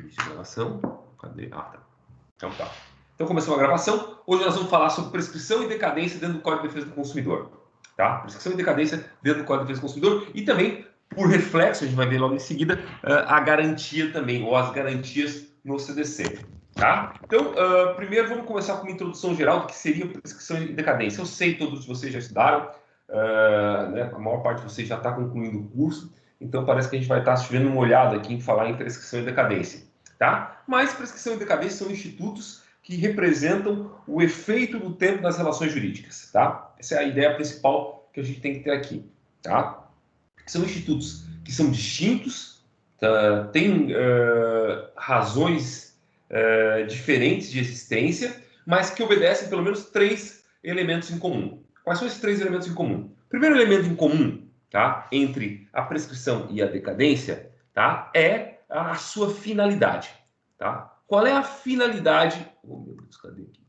Início de gravação. Cadê? Ah, tá. Então tá. Então começou a gravação. Hoje nós vamos falar sobre prescrição e decadência dentro do Código de Defesa do Consumidor. Tá? Prescrição e decadência dentro do Código de Defesa do Consumidor e também, por reflexo, a gente vai ver logo em seguida, a garantia também, ou as garantias no CDC. Tá? Então, primeiro vamos começar com uma introdução geral do que seria prescrição e decadência. Eu sei que todos vocês já estudaram, né? A maior parte de vocês já está concluindo o curso, então parece que a gente vai estar tivendo uma olhada aqui em falar em prescrição e decadência. Tá? Mas prescrição e decadência são institutos que representam o efeito do tempo das relações jurídicas. Tá? Essa é a ideia principal que a gente tem que ter aqui. Tá? São institutos que são distintos, têm razões diferentes de existência, mas que obedecem pelo menos 3 elementos em comum. Quais são esses 3 elementos em comum? O primeiro elemento em comum, tá, entre a prescrição e a decadência, tá, é a sua finalidade. Tá? Qual é a finalidade? Oh, meu Deus, cadê aqui?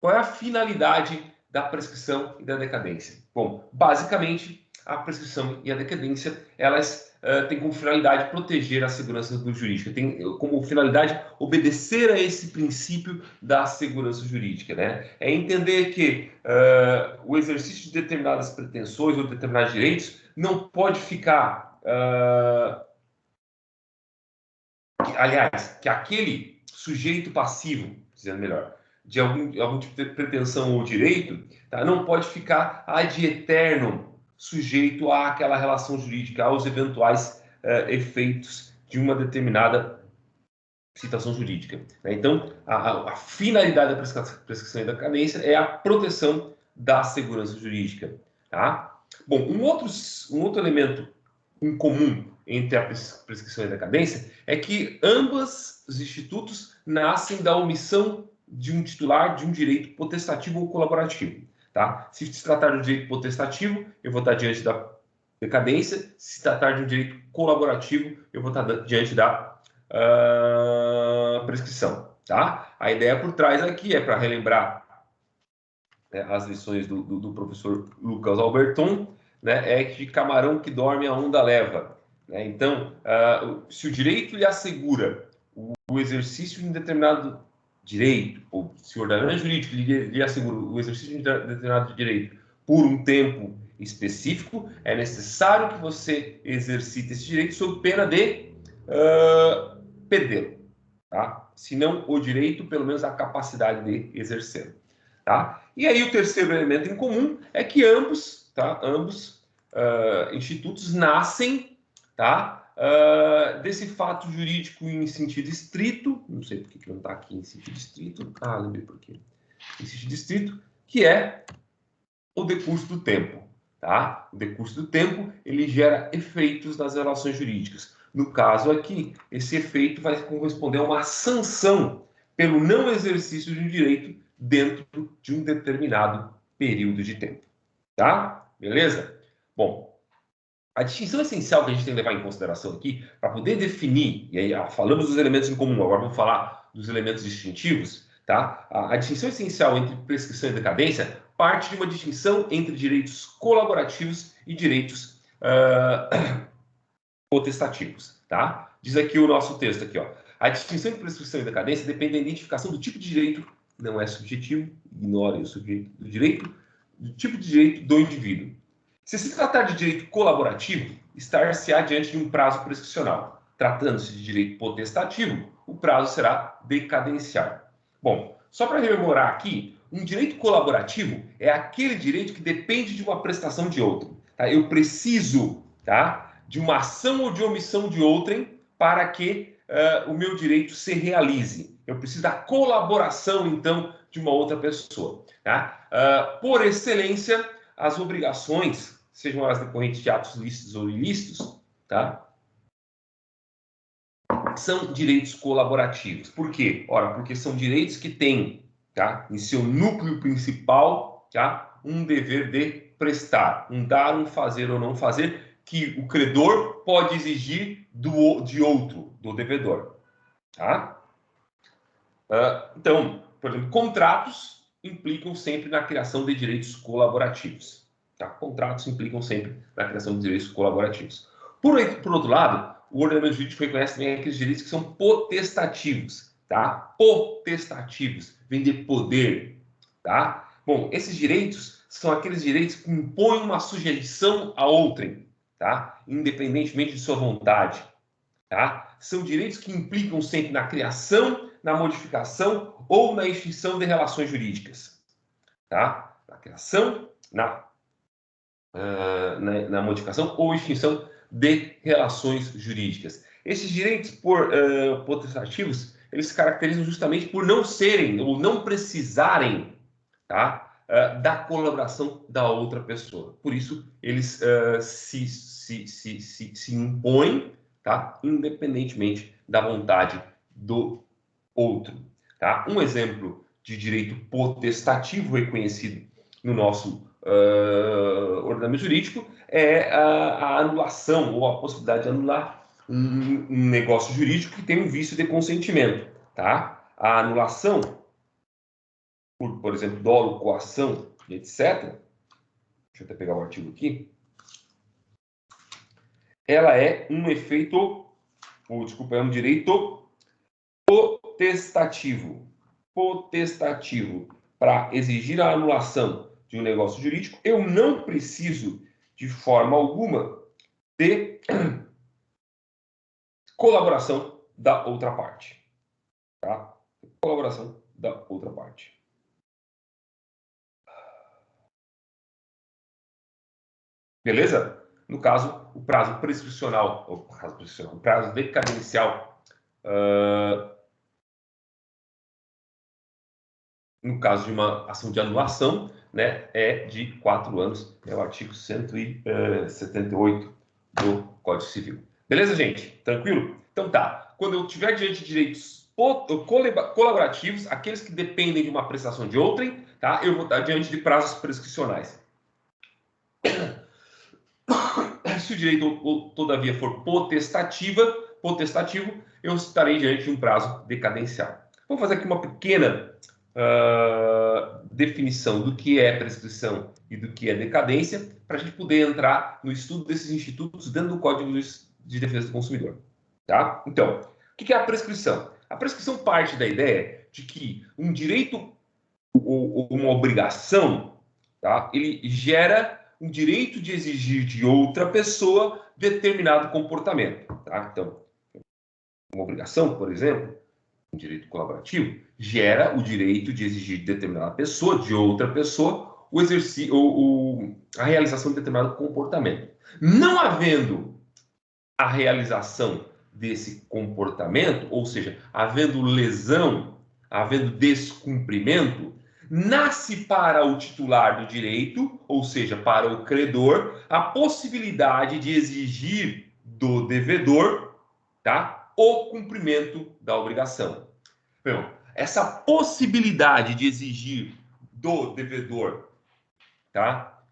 Qual é a finalidade da prescrição e da decadência? Bom, basicamente, a prescrição e a decadência, elas têm como finalidade proteger a segurança jurídica, tem como finalidade obedecer a esse princípio da segurança jurídica, né? É entender que o exercício de determinadas pretensões ou determinados direitos não pode ficar... aliás, que aquele sujeito passivo, dizendo melhor, de algum tipo de pretensão ou direito, tá, não pode ficar ad eterno sujeito àquela relação jurídica, aos eventuais efeitos de uma determinada situação jurídica. Né? Então, a finalidade da prescrição e da decadência é a proteção da segurança jurídica. Tá? Bom, um outro elemento em comum entre a prescrição e a decadência é que ambos os institutos nascem da omissão de um titular de um direito potestativo ou colaborativo. Tá? Se se tratar de um direito potestativo, eu vou estar diante da decadência. Se se tratar de um direito colaborativo, eu vou estar diante da prescrição. Tá? A ideia por trás aqui é para relembrar as lições do professor Lucas Alberton, né, é que camarão que dorme a onda leva. Né? Então, se o direito lhe assegura o exercício de um determinado direito, ou se o ordenamento jurídico lhe assegura o exercício de um determinado direito por um tempo específico, é necessário que você exercite esse direito sob pena de perdê-lo. Tá? Se não o direito, pelo menos a capacidade de exercê-lo. Tá? E aí o terceiro elemento em comum é que ambos institutos nascem, tá, desse fato jurídico em sentido estrito, não sei por que não está aqui em sentido estrito, lembrei por quê, em sentido estrito, que é o decurso do tempo. Tá? O decurso do tempo, ele gera efeitos nas relações jurídicas. No caso aqui, esse efeito vai corresponder a uma sanção pelo não exercício de um direito dentro de um determinado período de tempo. Tá? Beleza? Bom, a distinção essencial que a gente tem que levar em consideração aqui, para poder definir, e aí falamos dos elementos em comum, agora vamos falar dos elementos distintivos, tá? A distinção essencial entre prescrição e decadência parte de uma distinção entre direitos colaborativos e direitos potestativos, tá? Diz aqui o nosso texto aqui, ó. A distinção entre prescrição e decadência depende da identificação do tipo de direito, não é subjetivo, ignore o sujeito do direito, do tipo de direito do indivíduo. Se se tratar de direito colaborativo, estar-se-á diante de um prazo prescricional. Tratando-se de direito potestativo, o prazo será decadencial. Bom, só para rememorar aqui, um direito colaborativo é aquele direito que depende de uma prestação de outro. Tá? Eu preciso, tá, de uma ação ou de omissão de outrem para que o meu direito se realize. Eu preciso da colaboração, então, de uma outra pessoa. Tá? Por excelência, as obrigações, sejam elas decorrentes de atos lícitos ou ilícitos, tá, são direitos colaborativos. Por quê? Ora, porque são direitos que têm, tá, em seu núcleo principal, tá, um dever de prestar, um dar, um fazer ou não fazer, que o credor pode exigir de outro, do devedor. Tá? Então, por exemplo, contratos implicam sempre na criação de direitos colaborativos. Tá? Contratos implicam sempre na criação de direitos colaborativos. Por outro lado, o ordenamento jurídico reconhece também aqueles direitos que são potestativos, tá? Potestativos, vem de poder, tá? Bom, esses direitos são aqueles direitos que impõem uma sujeição a outrem, tá? Independentemente de sua vontade, tá? São direitos que implicam sempre na criação, na modificação ou na extinção de relações jurídicas, tá? Na criação, na modificação ou extinção de relações jurídicas. Esses direitos potestativos, eles se caracterizam justamente por não serem ou não precisarem, tá, da colaboração da outra pessoa. Por isso, eles se impõem, tá, independentemente da vontade do outro. Tá? Um exemplo de direito potestativo reconhecido no nosso ordenamento jurídico é a anulação ou a possibilidade de anular um negócio jurídico que tem um vício de consentimento, tá? A anulação, por exemplo, dolo, coação, etc. Deixa eu até pegar o artigo aqui. Ela é um efeito, ou desculpa, é um direito potestativo. Potestativo para exigir a anulação de um negócio jurídico, eu não preciso, de forma alguma, de colaboração da outra parte. Tá? Colaboração da outra parte. Beleza? No caso, o prazo prescricional, o prazo decadencial, no caso de uma ação de anulação, né, é de 4 anos, é o artigo 178 do Código Civil. Beleza, gente? Tranquilo? Então tá. Quando eu estiver diante de direitos colaborativos, aqueles que dependem de uma prestação de outrem, tá? Eu vou estar diante de prazos prescricionais. Se o direito, todavia, for potestativo, eu estarei diante de um prazo decadencial. Vamos fazer aqui uma pequena definição do que é prescrição e do que é decadência, para a gente poder entrar no estudo desses institutos dentro do Código de Defesa do Consumidor. Tá? Então, o que é a prescrição? A prescrição parte da ideia de que um direito ou uma obrigação, tá? Ele gera um direito de exigir de outra pessoa determinado comportamento. Tá? Então, uma obrigação, por exemplo, um direito colaborativo, gera o direito de exigir de determinada pessoa, de outra pessoa, a realização de determinado comportamento. Não havendo a realização desse comportamento, ou seja, havendo lesão, havendo descumprimento, nasce para o titular do direito, ou seja, para o credor, a possibilidade de exigir do devedor, tá, o cumprimento da obrigação. Bom, essa possibilidade de exigir do devedor, tá,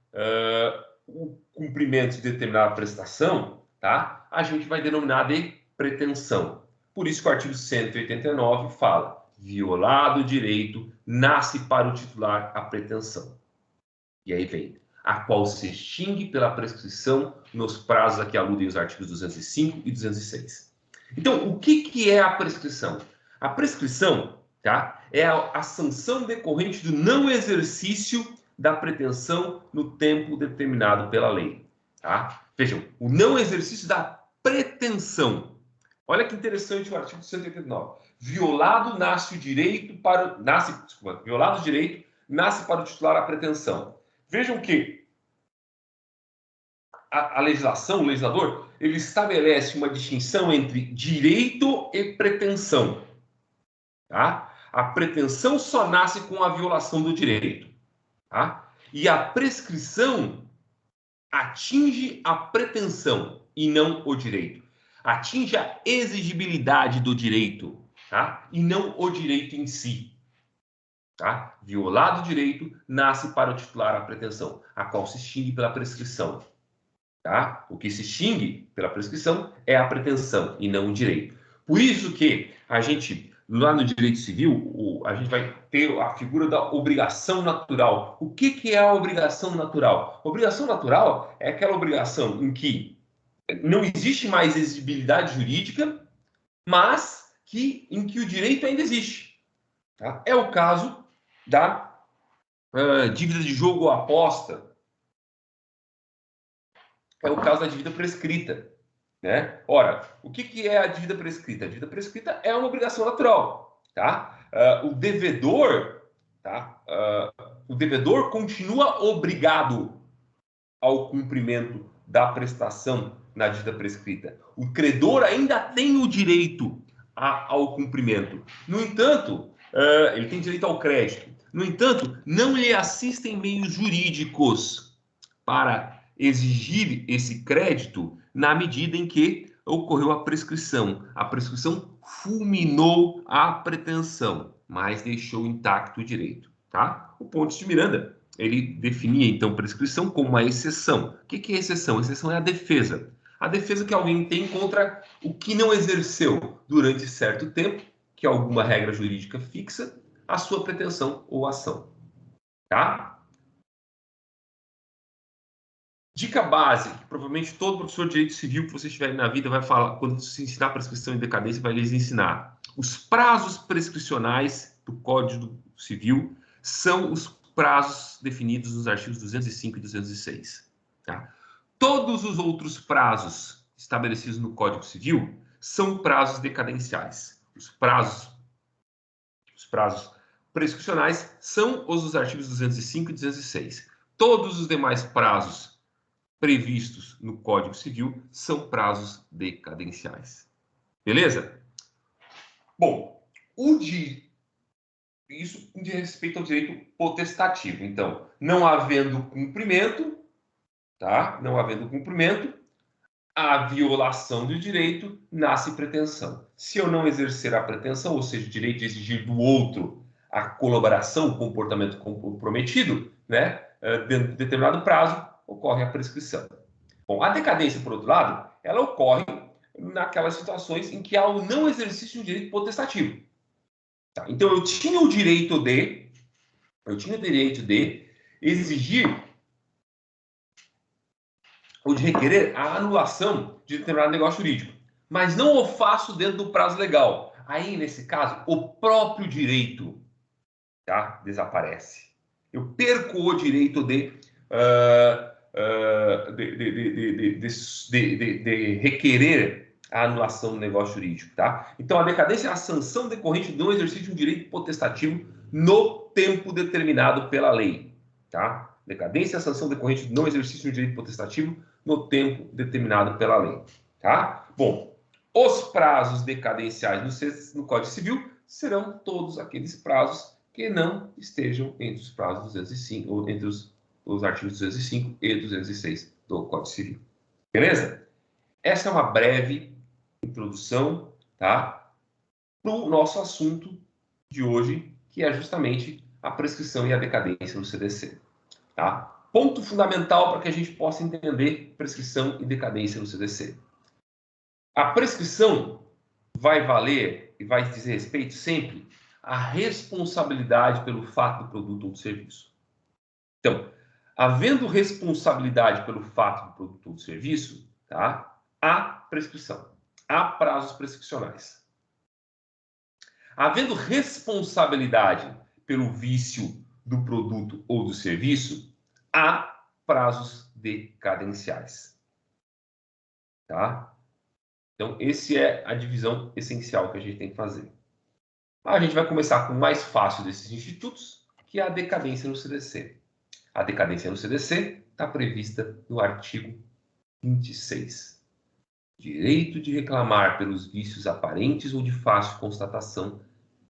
o cumprimento de determinada prestação, tá, a gente vai denominar de pretensão. Por isso que o artigo 189 fala: violado o direito, nasce para o titular a pretensão. E aí vem: a qual se extingue pela prescrição nos prazos a que aludem os artigos 205 e 206. Então, o que é a prescrição? A prescrição, tá, é a sanção decorrente do não exercício da pretensão no tempo determinado pela lei. Tá? Vejam, o não exercício da pretensão. Olha que interessante o artigo 189. Violado nasce o direito para... violado o direito, nasce para o titular a pretensão. Vejam que a legislação, o legislador, ele estabelece uma distinção entre direito e pretensão. Tá? A pretensão só nasce com a violação do direito. Tá? E a prescrição atinge a pretensão e não o direito. Atinge a exigibilidade do direito, tá? E não o direito em si. Tá? Violado o direito, nasce para o titular a pretensão, a qual se extingue pela prescrição. Tá? O que se extingue pela prescrição é a pretensão e não o direito. Por isso que a gente, lá no direito civil, a gente vai ter a figura da obrigação natural. O que é a obrigação natural? A obrigação natural é aquela obrigação em que não existe mais exigibilidade jurídica, mas em que o direito ainda existe. Tá? É o caso da dívida de jogo ou aposta. É o caso da dívida prescrita. Né? Ora, o que é a dívida prescrita? A dívida prescrita é uma obrigação natural. Tá? O devedor, tá? O devedor continua obrigado ao cumprimento da prestação na dívida prescrita. O credor ainda tem o direito ao cumprimento. No entanto, ele tem direito ao crédito. No entanto, não lhe assistem meios jurídicos para exigir esse crédito na medida em que ocorreu a prescrição. A prescrição fulminou a pretensão, mas deixou intacto o direito. Tá? O Pontes de Miranda, ele definia, então, prescrição como uma exceção. O que é exceção? Exceção é a defesa. A defesa que alguém tem contra o que não exerceu durante certo tempo, que é alguma regra jurídica fixa, a sua pretensão ou ação. Tá? Dica base, que provavelmente todo professor de direito civil que você estiver na vida vai falar, quando se ensinar prescrição e decadência, vai lhes ensinar. Os prazos prescricionais do Código Civil são os prazos definidos nos artigos 205 e 206. Tá? Todos os outros prazos estabelecidos no Código Civil são prazos decadenciais. Os prazos prescricionais são os dos artigos 205 e 206. Todos os demais prazos previstos no Código Civil são prazos decadenciais. Beleza? Bom, isso diz respeito ao direito potestativo. Então, não havendo cumprimento, tá? Não havendo cumprimento, a violação do direito nasce pretensão. Se eu não exercer a pretensão, ou seja, o direito de exigir do outro a colaboração, o comportamento comprometido, né? Dentro de determinado prazo, ocorre a prescrição. Bom, a decadência, por outro lado, ela ocorre naquelas situações em que há o não exercício de um direito potestativo. Tá? Então, eu tinha o direito de exigir ou de requerer a anulação de determinado negócio jurídico, mas não o faço dentro do prazo legal. Aí, nesse caso, o próprio direito, tá, desaparece. Eu perco o direito de requerer a anulação do negócio jurídico, tá? Então, a decadência é a sanção decorrente do exercício de um direito potestativo no tempo determinado pela lei, tá? Decadência é a sanção decorrente do não exercício de um direito potestativo no tempo determinado pela lei, tá? Bom, os prazos decadenciais no Código Civil serão todos aqueles prazos que não estejam entre os prazos 205 ou entre os artigos 205 e 206 do Código Civil. Beleza? Essa é uma breve introdução, tá, para o nosso assunto de hoje, que é justamente a prescrição e a decadência no CDC. Tá? Ponto fundamental para que a gente possa entender prescrição e decadência no CDC. A prescrição vai valer e vai dizer respeito sempre à responsabilidade pelo fato do produto ou do serviço. Então, havendo responsabilidade pelo fato do produto ou do serviço, tá? Há prescrição, há prazos prescricionais. Havendo responsabilidade pelo vício do produto ou do serviço, há prazos decadenciais. Tá? Então, essa é a divisão essencial que a gente tem que fazer. A gente vai começar com o mais fácil desses institutos, que é a decadência no CDC. A decadência no CDC está prevista no artigo 26. Direito de reclamar pelos vícios aparentes ou de fácil constatação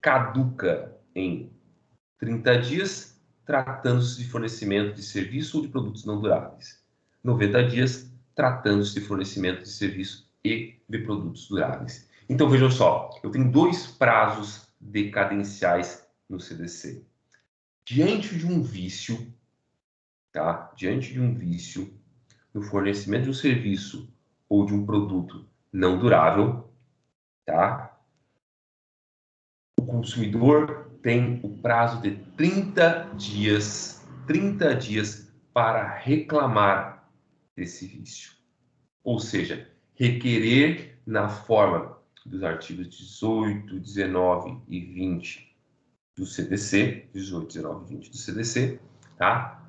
caduca em 30 dias, tratando-se de fornecimento de serviço ou de produtos não duráveis. 90 dias, tratando-se de fornecimento de serviço e de produtos duráveis. Então, vejam só, eu tenho dois prazos decadenciais no CDC. Diante de um vício, tá? Diante de um vício no fornecimento de um serviço ou de um produto não durável, tá? O consumidor tem o prazo de 30 dias para reclamar desse vício. Ou seja, requerer na forma dos artigos 18, 19 e 20 do CDC, 18, 19 e 20 do CDC, tá?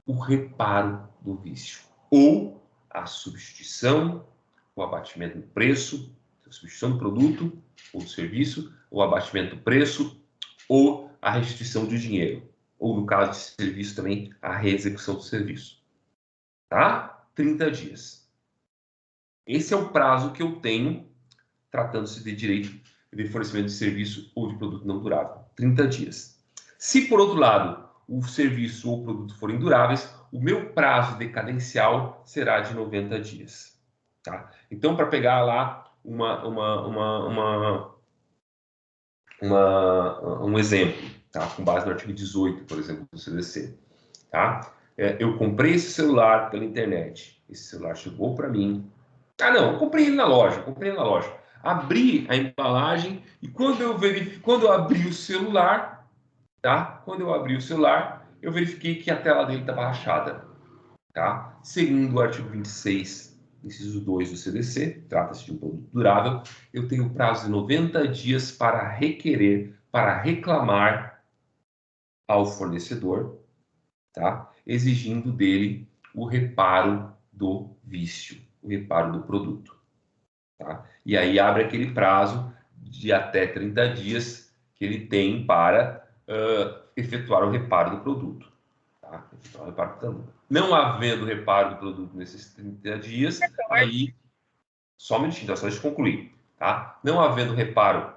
O reparo do vício. Ou a substituição, o abatimento do preço, a substituição do produto ou do serviço, o abatimento do preço ou a restituição do dinheiro. Ou, no caso de serviço também, a reexecução do serviço. Tá? 30 dias. Esse é o prazo que eu tenho, tratando-se de direito de fornecimento de serviço ou de produto não durável. 30 dias. Se, por outro lado, o serviço ou o produto forem duráveis, o meu prazo decadencial será de 90 dias. Tá? Então, para pegar lá um exemplo, tá? Com base no artigo 18, por exemplo, do CDC. Tá? Eu comprei esse celular pela internet. Esse celular chegou para mim. Ah, não, eu comprei ele na loja. Abri a embalagem e quando eu abri o celular, tá? Quando eu abri o celular, eu verifiquei que a tela dele estava rachada, tá? Segundo o artigo 26, inciso 2 do CDC, trata-se de um produto durável, eu tenho prazo de 90 dias para requerer, para reclamar ao fornecedor, tá? Exigindo dele o reparo do vício, o reparo do produto. Tá? E aí abre aquele prazo de até 30 dias que ele tem para efetuar o reparo do produto. Tá? Efetuar o reparo do produto. Não havendo reparo do produto nesses 30 dias, aí... Só um minutinho, só deixa eu concluir. Tá? Não havendo reparo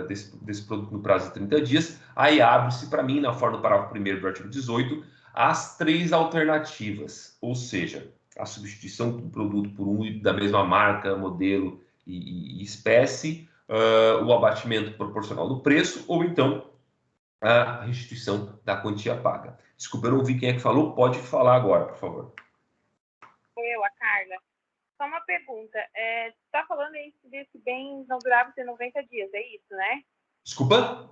desse produto no prazo de 30 dias, aí abre-se para mim, na forma do parágrafo 1º do artigo 18, as 3 alternativas, ou seja, a substituição do produto por um da mesma marca, modelo e espécie, o abatimento proporcional do preço, ou então a restituição da quantia paga. Desculpa, eu não ouvi quem é que falou, pode falar agora, por favor. Eu, a Carla. Só uma pergunta, você está falando aí desse bem não durável ter 90 dias, é isso, né? Desculpa?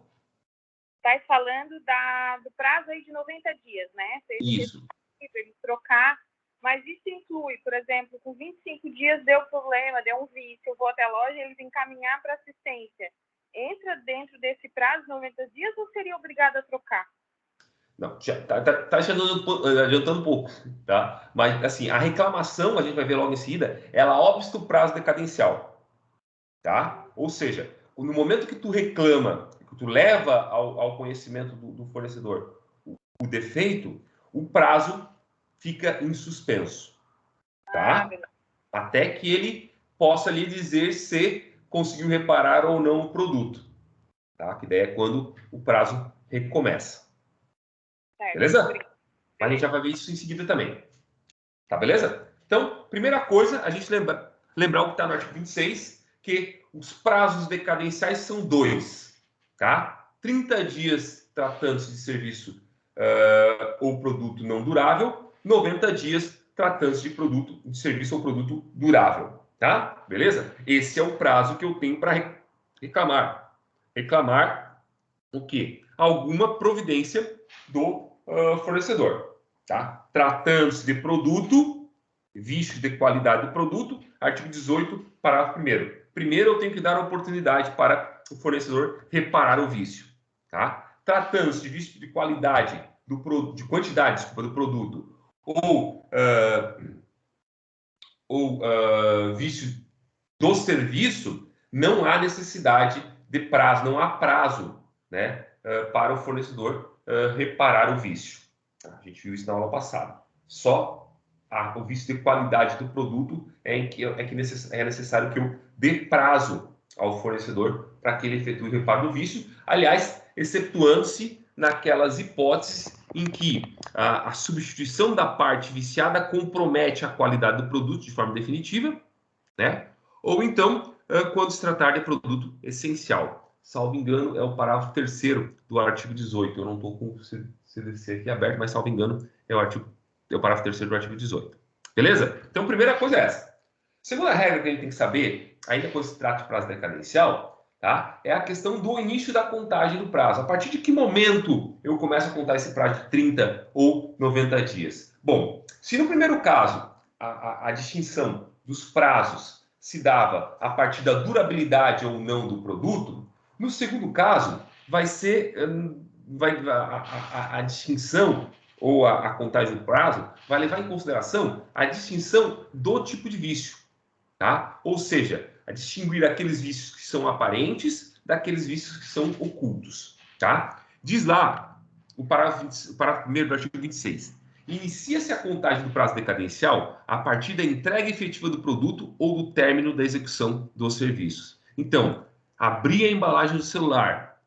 Está falando do prazo aí de 90 dias, né? Isso. Ele trocar, mas isso inclui, por exemplo, com 25 dias deu problema, deu um vício, eu vou até a loja e eles encaminhar para assistência. Entra dentro desse prazo de 90 dias ou seria obrigado a trocar? Não, tá adiantando um pouco, tá? Mas, assim, a reclamação, a gente vai ver logo em seguida, ela obsta o prazo decadencial, tá? Ou seja, no momento que tu reclama, que tu leva ao conhecimento do fornecedor o defeito, o prazo fica em suspenso, tá? Até que ele possa lhe dizer se conseguiu reparar ou não o produto, tá? Que daí é quando o prazo recomeça. Beleza? Mas a gente já vai ver isso em seguida também. Tá, beleza? Então, primeira coisa, a gente lembrar o que está no artigo 26, que os prazos decadenciais são 2, tá? 30 dias tratando-se de serviço ou produto não durável, 90 dias tratando-se de produto, de serviço ou produto durável, tá? Beleza? Esse é o prazo que eu tenho para reclamar. Reclamar o quê? Alguma providência do fornecedor, tá? Tratando-se de produto, vício de qualidade do produto, artigo 18, parágrafo 1º. Primeiro, eu tenho que dar a oportunidade para o fornecedor reparar o vício, tá? Tratando-se de vício de qualidade, de quantidade, desculpa, do produto, ou vício do serviço, não há necessidade de prazo, não há prazo, né, para o fornecedor reparar o vício. A gente viu isso na aula passada. Só o vício de qualidade do produto é necessário que eu dê prazo ao fornecedor para que ele efetue o reparo do vício. Aliás, excetuando-se naquelas hipóteses em que a substituição da parte viciada compromete a qualidade do produto de forma definitiva, né? Ou então, quando se tratar de produto essencial. Salvo engano, é o parágrafo 3º do artigo 18. Eu não estou com o CDC aqui aberto, mas salvo engano, é o parágrafo 3º do artigo 18. Beleza? Então, primeira coisa é essa. Segunda regra que a gente tem que saber, ainda quando se trata de prazo decadencial, tá? É a questão do início da contagem do prazo. A partir de que momento eu começo a contar esse prazo de 30 ou 90 dias? Bom, se no primeiro caso a distinção dos prazos se dava a partir da durabilidade ou não do produto, no segundo caso, vai ser a distinção ou a contagem do prazo vai levar em consideração a distinção do tipo de vício, tá? Ou seja, a distinguir aqueles vícios que são aparentes daqueles vícios que são ocultos, tá? Diz lá o parágrafo 1º do artigo 26. Inicia-se a contagem do prazo decadencial a partir da entrega efetiva do produto ou do término da execução dos serviços. Então, abri a embalagem do celular,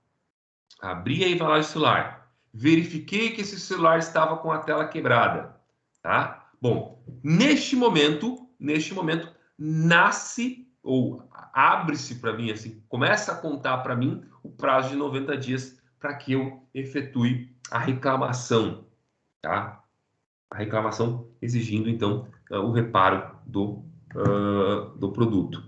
verifiquei que esse celular estava com a tela quebrada, tá? Bom, neste momento, nasce ou abre-se para mim, assim, começa a contar para mim o prazo de 90 dias para que eu efetue a reclamação, tá? A reclamação exigindo, então, o reparo do produto.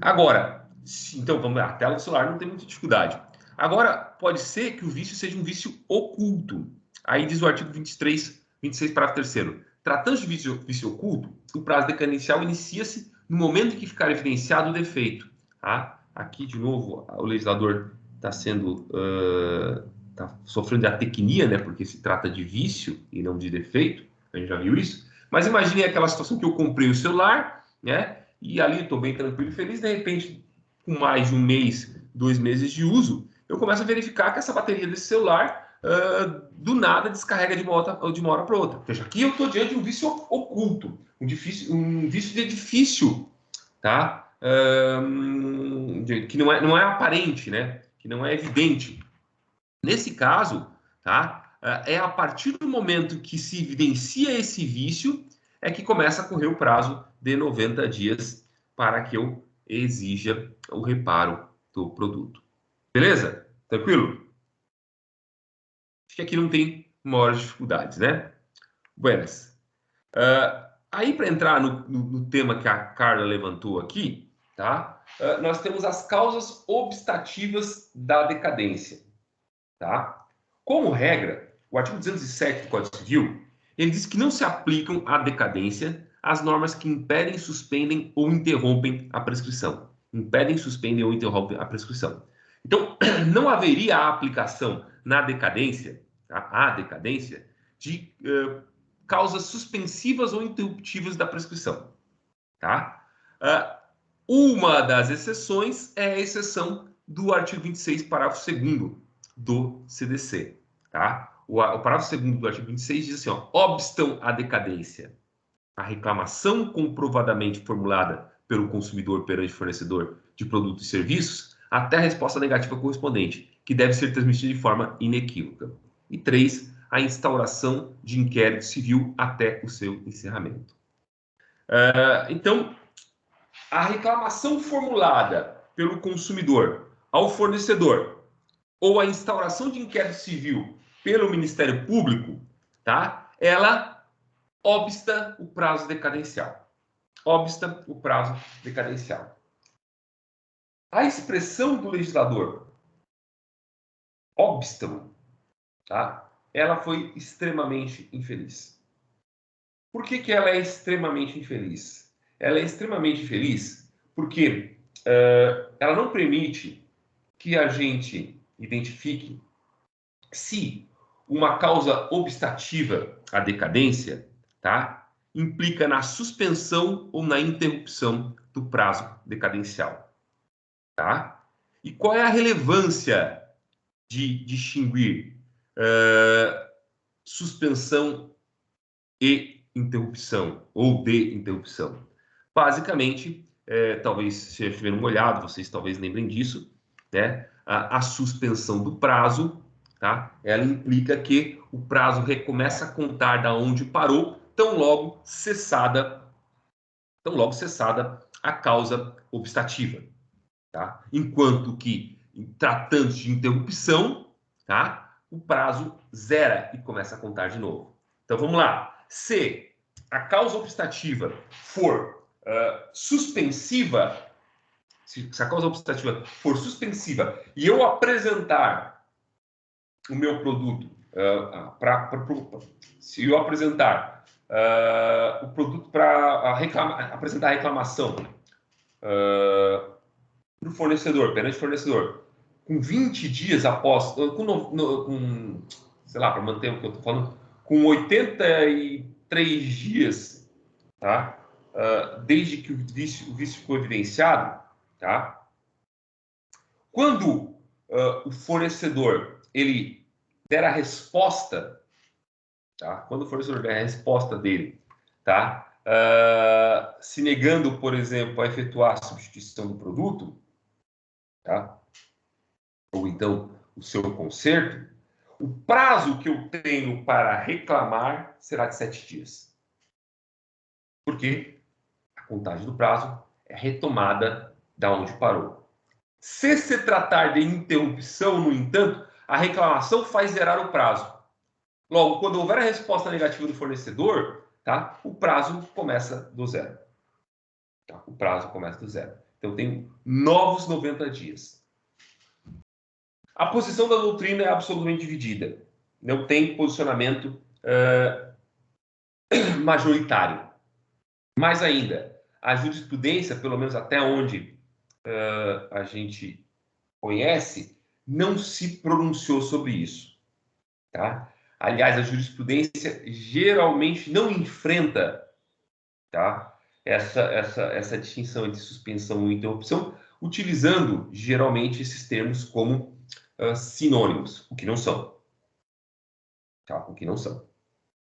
Agora, então, vamos lá, a tela do celular não tem muita dificuldade. Agora, pode ser que o vício seja um vício oculto. Aí diz o artigo 26, parágrafo 3º. Tratando-se de vício oculto, o prazo decadencial inicia-se no momento em que ficar evidenciado o defeito. Tá? Aqui, de novo, o legislador está sofrendo de atecnia, né? Porque se trata de vício e não de defeito. A gente já viu isso. Mas imagine aquela situação que eu comprei o celular, né? E ali estou bem tranquilo e feliz, de repente, com mais de 1 mês, 2 meses de uso, eu começo a verificar que essa bateria desse celular, do nada, descarrega de uma hora para outra. Veja, aqui eu estou diante de um vício oculto, um vício de difícil, tá? Que não é aparente, né? Que não é evidente. Nesse caso, tá? É a partir do momento que se evidencia esse vício, é que começa a correr o prazo de 90 dias para que eu exija o reparo do produto. Beleza? Tranquilo? Acho que aqui não tem maiores dificuldades, né? Buenas. Aí, para entrar no tema que a Carla levantou aqui, tá? Nós temos as causas obstativas da decadência, tá? Como regra, o artigo 207 do Código Civil, ele diz que não se aplicam à decadência as normas que impedem, suspendem ou interrompem a prescrição. Impedem, suspendem ou interrompem a prescrição. Então, não haveria a aplicação na decadência, tá? A decadência, de causas suspensivas ou interruptivas da prescrição, tá? Uma das exceções é a exceção do artigo 26, parágrafo 2º do CDC, tá? O parágrafo 2º do artigo 26 diz assim, ó, obstam a decadência, a reclamação comprovadamente formulada pelo consumidor perante fornecedor de produtos e serviços, até a resposta negativa correspondente, que deve ser transmitida de forma inequívoca. E 3, a instauração de inquérito civil até o seu encerramento. Então, a reclamação formulada pelo consumidor ao fornecedor ou a instauração de inquérito civil pelo Ministério Público, tá? Ela obsta o prazo decadencial. Obsta o prazo decadencial. A expressão do legislador obstam, tá? Ela foi extremamente infeliz. Por que ela é extremamente infeliz? Ela é extremamente infeliz porque ela não permite que a gente identifique se uma causa obstativa à decadência, tá, implica na suspensão ou na interrupção do prazo decadencial, tá? E qual é a relevância de distinguir suspensão e interrupção ou de interrupção? Basicamente, talvez se estiver uma olhada, vocês talvez lembrem disso, né? A suspensão do prazo, tá? Ela implica que o prazo recomeça a contar da onde parou, tão logo cessada a causa obstativa, tá? Enquanto que, tratando de interrupção, tá? O prazo zera e começa a contar de novo. Então vamos lá. Se a causa obstativa for suspensiva, se a causa obstativa for suspensiva e eu apresentar o meu produto, se eu apresentar o produto para apresentar a reclamação para o fornecedor, perante o fornecedor, com 20 dias após, sei lá, para manter o que eu estou falando, com 83 dias, tá? Desde que o vício ficou evidenciado, tá? Quando o fornecedor ele der a resposta, tá? Quando o fornecedor der a resposta dele, tá? Se negando, por exemplo, a efetuar a substituição do produto, tá? Ou então o seu conserto, o prazo que eu tenho para reclamar será de 7 dias. Por quê? A contagem do prazo é retomada da onde parou. Se se tratar de interrupção, no entanto, a reclamação faz zerar o prazo. Logo, quando houver a resposta negativa do fornecedor, tá? O prazo começa do zero. Tá? O prazo começa do zero. Então, eu tenho novos 90 dias. A posição da doutrina é absolutamente dividida. Não tem posicionamento majoritário. Mais ainda, a jurisprudência, pelo menos até onde a gente conhece, não se pronunciou sobre isso. Tá? Aliás, a jurisprudência geralmente não enfrenta, tá, essa distinção entre suspensão e interrupção, utilizando geralmente esses termos como sinônimos, o que não são. Tá? O que não são.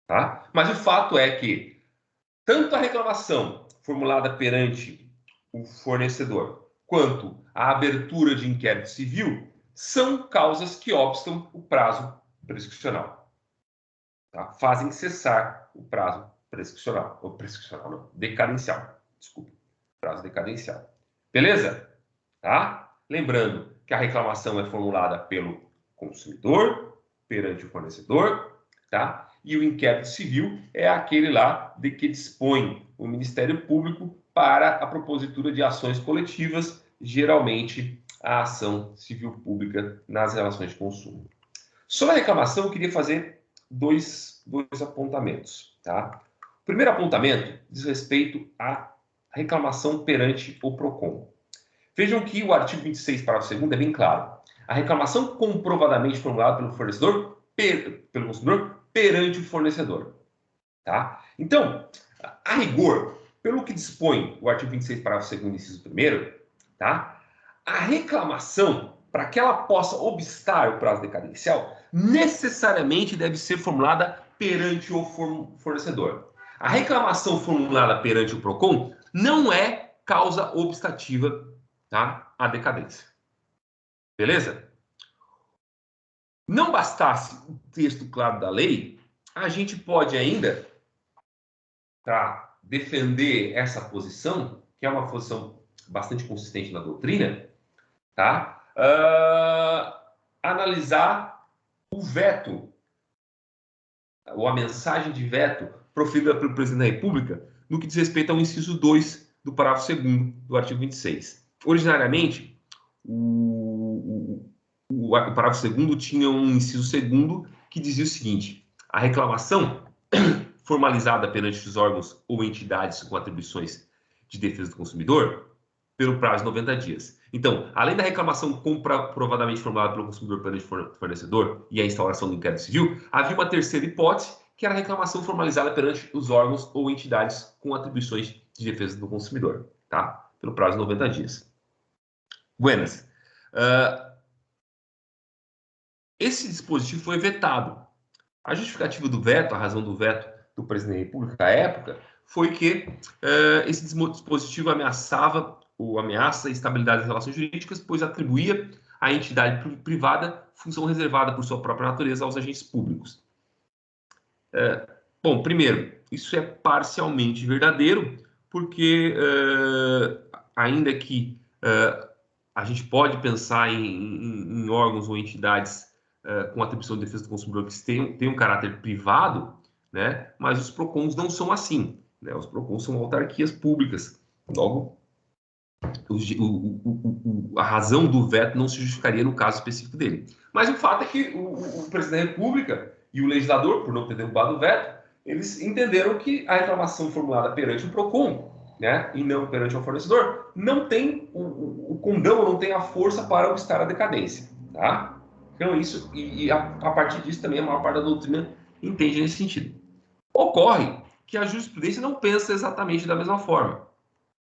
Tá? Mas o fato é que tanto a reclamação formulada perante o fornecedor quanto a abertura de inquérito civil são causas que obstam o prazo prescricional. Tá? Fazem cessar o prazo prescricional. Ou prescricional, não. Decadencial. Desculpa. Prazo decadencial. Beleza? Tá? Lembrando que a reclamação é formulada pelo consumidor perante o fornecedor, tá? E o inquérito civil é aquele lá de que dispõe o Ministério Público para a propositura de ações coletivas, geralmente a ação civil pública nas relações de consumo. Sobre a reclamação, eu queria fazer dois apontamentos, tá? O primeiro apontamento diz respeito à reclamação perante o PROCON. Vejam que o artigo 26, parágrafo 2º, é bem claro. A reclamação comprovadamente formulada pelo fornecedor, pelo consumidor, perante o fornecedor. Tá? Então, a rigor, pelo que dispõe o artigo 26, parágrafo 2º, inciso 1º, tá? A reclamação, para que ela possa obstar o prazo decadencial, necessariamente deve ser formulada perante o fornecedor. A reclamação formulada perante o PROCON não é causa obstativa, tá, à decadência. Beleza? Não bastasse o texto claro da lei, a gente pode ainda, tá, defender essa posição, que é uma posição bastante consistente na doutrina, tá? Analisar o veto, ou a mensagem de veto proferida pelo presidente da República no que diz respeito ao inciso 2 do parágrafo 2º do artigo 26. Originariamente, o parágrafo 2º tinha um inciso 2º que dizia o seguinte: a reclamação formalizada perante os órgãos ou entidades com atribuições de defesa do consumidor pelo prazo de 90 dias. Então, além da reclamação comprovadamente formulada pelo consumidor perante o fornecedor e a instauração do inquérito civil, havia uma terceira hipótese, que era a reclamação formalizada perante os órgãos ou entidades com atribuições de defesa do consumidor, tá? Pelo prazo de 90 dias. Buenas. Esse dispositivo foi vetado. A justificativa do veto, a razão do veto do presidente da República à época, foi que esse dispositivo ameaçava ou ameaça a estabilidade das relações jurídicas, pois atribuía à entidade privada função reservada por sua própria natureza aos agentes públicos. Bom, primeiro, isso é parcialmente verdadeiro, porque ainda que a gente pode pensar em órgãos ou entidades com atribuição de defesa do consumidor que tem um caráter privado, né? Mas os PROCONs não são assim, né? Os PROCONs são autarquias públicas. Logo, a razão do veto não se justificaria no caso específico dele. Mas o fato é que o presidente da República e o legislador, por não ter derrubado o veto, eles entenderam que a reclamação formulada perante o PROCON, né, e não perante o fornecedor, não tem o condão, não tem a força para obstar a decadência, tá? Então isso, a partir disso também a maior parte da doutrina entende nesse sentido. Ocorre que a jurisprudência não pensa exatamente da mesma forma,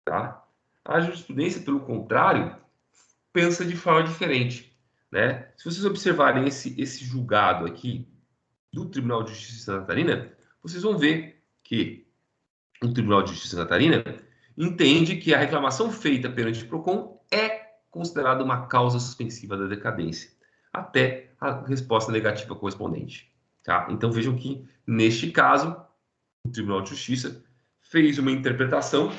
tá? A jurisprudência, pelo contrário, pensa de forma diferente, né? Se vocês observarem esse julgado aqui do Tribunal de Justiça de Santa Catarina, vocês vão ver que o Tribunal de Justiça de Santa Catarina entende que a reclamação feita perante o PROCON é considerada uma causa suspensiva da decadência, até a resposta negativa correspondente. Tá? Então vejam que, neste caso, o Tribunal de Justiça fez uma interpretação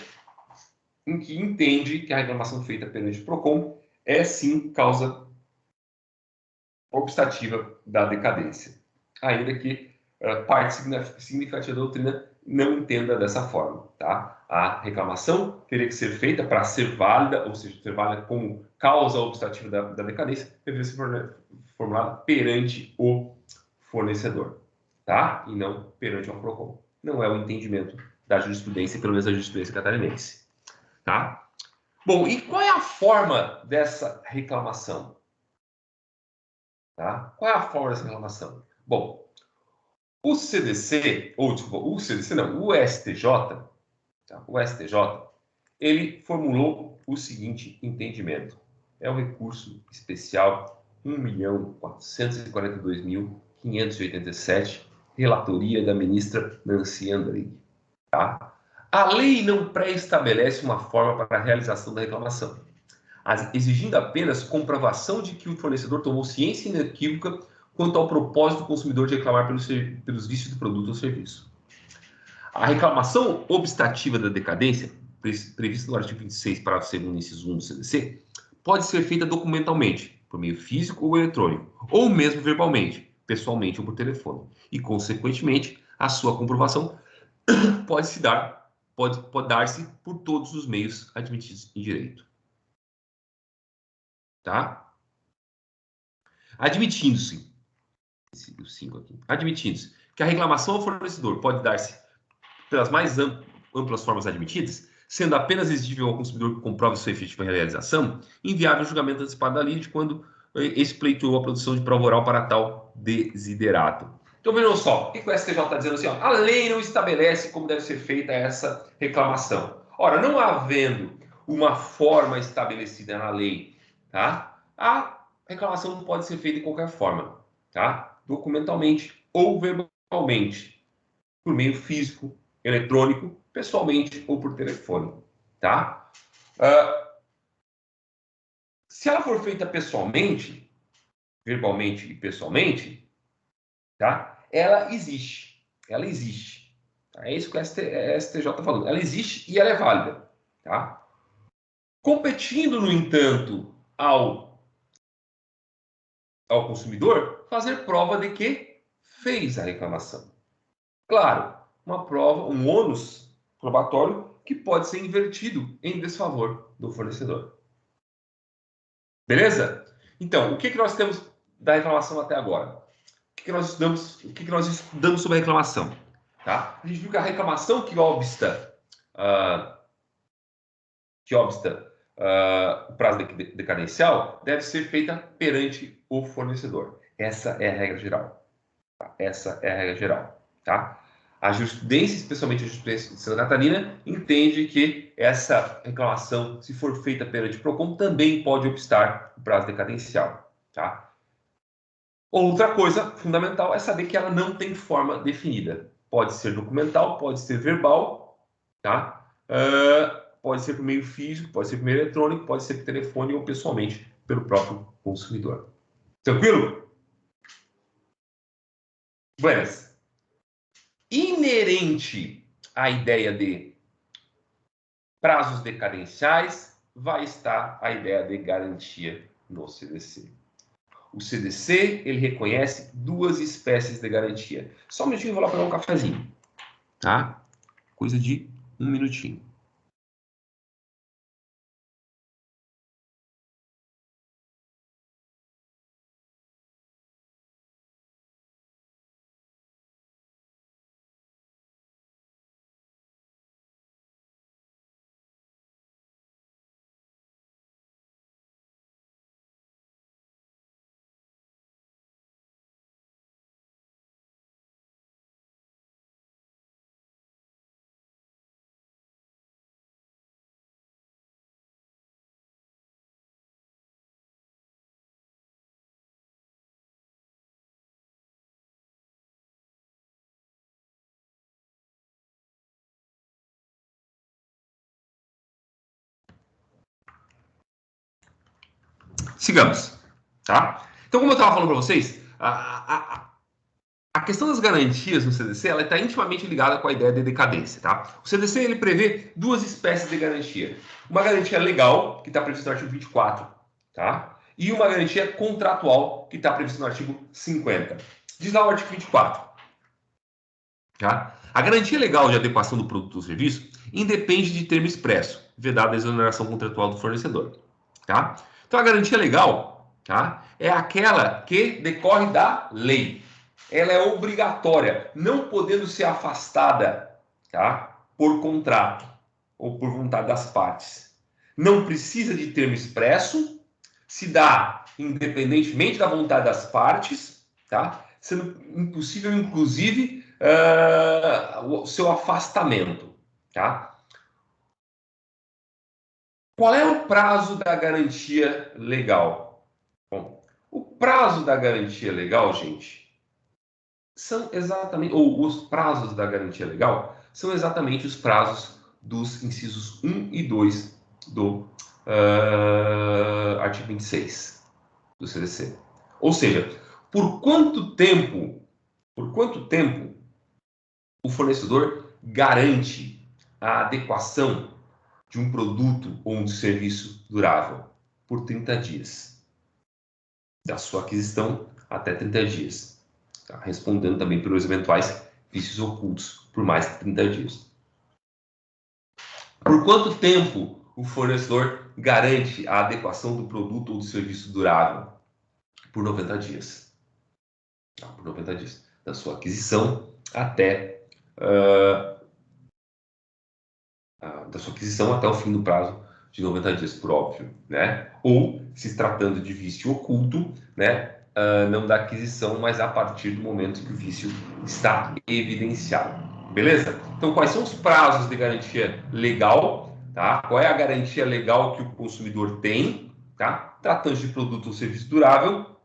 em que entende que a reclamação feita perante o PROCON é sim causa obstativa da decadência, ainda que parte significativa da doutrina não entenda dessa forma. Tá? A reclamação teria que ser feita para ser válida, ou seja, ser válida como causa obstativa da decadência, deveria ser formulada perante o fornecedor, tá? E não perante o PROCON. Não é o entendimento da jurisprudência, pelo menos da jurisprudência catarinense. Tá? Bom, e qual é a forma dessa reclamação? Tá? Qual é a forma dessa reclamação? Bom, o CDC, ou desculpa, o CDC não, o STJ, tá? O STJ, ele formulou o seguinte entendimento. É o recurso especial 1.442.587, relatoria da ministra Nancy Andrighi. Tá? A lei não pré-estabelece uma forma para a realização da reclamação, exigindo apenas comprovação de que o fornecedor tomou ciência inequívoca quanto ao propósito do consumidor de reclamar pelos vícios do produto ou serviço. A reclamação obstativa da decadência, prevista no artigo 26, parágrafo 2º, inciso 1 do CDC, pode ser feita documentalmente, por meio físico ou eletrônico, ou mesmo verbalmente, pessoalmente ou por telefone. E, consequentemente, a sua comprovação pode dar-se por todos os meios admitidos em direito. Tá? Admitindo-se que a reclamação ao fornecedor pode dar-se pelas mais amplas formas admitidas, sendo apenas exigível ao consumidor que comprove sua efetiva realização, inviável o julgamento antecipado da lide quando expleitou a produção de prova oral para tal desiderato. Então vejam só, o que o STJ está dizendo assim? Ó, a lei não estabelece como deve ser feita essa reclamação. Ora, não havendo uma forma estabelecida na lei, tá? A reclamação não pode ser feita de qualquer forma, tá? Documentalmente ou verbalmente, por meio físico, eletrônico, pessoalmente ou por telefone, tá? Se ela for feita pessoalmente, verbalmente e pessoalmente, tá? Ela existe. Ela existe. É isso que o STJ está falando. Ela existe e ela é válida, tá? Competindo, no entanto, ao consumidor fazer prova de que fez a reclamação. Claro, uma prova, um ônus probatório que pode ser invertido em desfavor do fornecedor. Beleza? Então, o que nós temos da reclamação até agora? O que nós estudamos sobre a reclamação? Tá? A gente viu que a reclamação que obsta o prazo decadencial deve ser feita perante o fornecedor. Essa é a regra geral. Tá? Essa é a regra geral. Tá? A jurisprudência, especialmente a jurisprudência de Santa Catarina, entende que essa reclamação, se for feita perante o PROCON, também pode obstar o prazo decadencial. Tá? Outra coisa fundamental é saber que ela não tem forma definida. Pode ser documental, pode ser verbal, tá? Pode ser por meio físico, pode ser por meio eletrônico, pode ser por telefone ou pessoalmente pelo próprio consumidor. Tranquilo? Buenas. Inerente à ideia de prazos decadenciais vai estar a ideia de garantia no CDC. O CDC, ele reconhece duas espécies de garantia. Só um minutinho, eu vou lá pegar um cafezinho. Tá? Coisa de um minutinho. Sigamos, tá? Então, como eu estava falando para vocês, a questão das garantias no CDC, ela está intimamente ligada com a ideia de decadência, tá? O CDC, ele prevê duas espécies de garantia. Uma garantia legal, que está prevista no artigo 24, tá? E uma garantia contratual, que está prevista no artigo 50. Diz lá o artigo 24. Tá? A garantia legal de adequação do produto ou serviço independe de termo expresso, vedado a exoneração contratual do fornecedor. Tá? Então, a garantia legal, tá, é aquela que decorre da lei. Ela é obrigatória, não podendo ser afastada, tá, por contrato ou por vontade das partes. Não precisa de termo expresso, se dá independentemente da vontade das partes, tá? Sendo impossível, inclusive, o seu afastamento, tá? Qual é o prazo da garantia legal? Bom, o prazo da garantia legal, gente, são exatamente, ou os prazos da garantia legal são exatamente os prazos dos incisos 1 e 2 do artigo 26 do CDC. Ou seja, por quanto tempo o fornecedor garante a adequação de um produto ou um serviço durável? Por 30 dias. Da sua aquisição até 30 dias. Tá? Respondendo também pelos eventuais vícios ocultos por mais de 30 dias. Por quanto tempo o fornecedor garante a adequação do produto ou do serviço durável? Por 90 dias. Tá? Por 90 dias. Da sua aquisição até o fim do prazo de 90 dias, por óbvio, né? Ou, se tratando de vício oculto, né? Não da aquisição, mas a partir do momento que o vício está evidenciado. Beleza? Então, quais são os prazos de garantia legal? Tá? Qual é a garantia legal que o consumidor tem? Tá? Tratando-se de produto ou serviço durável,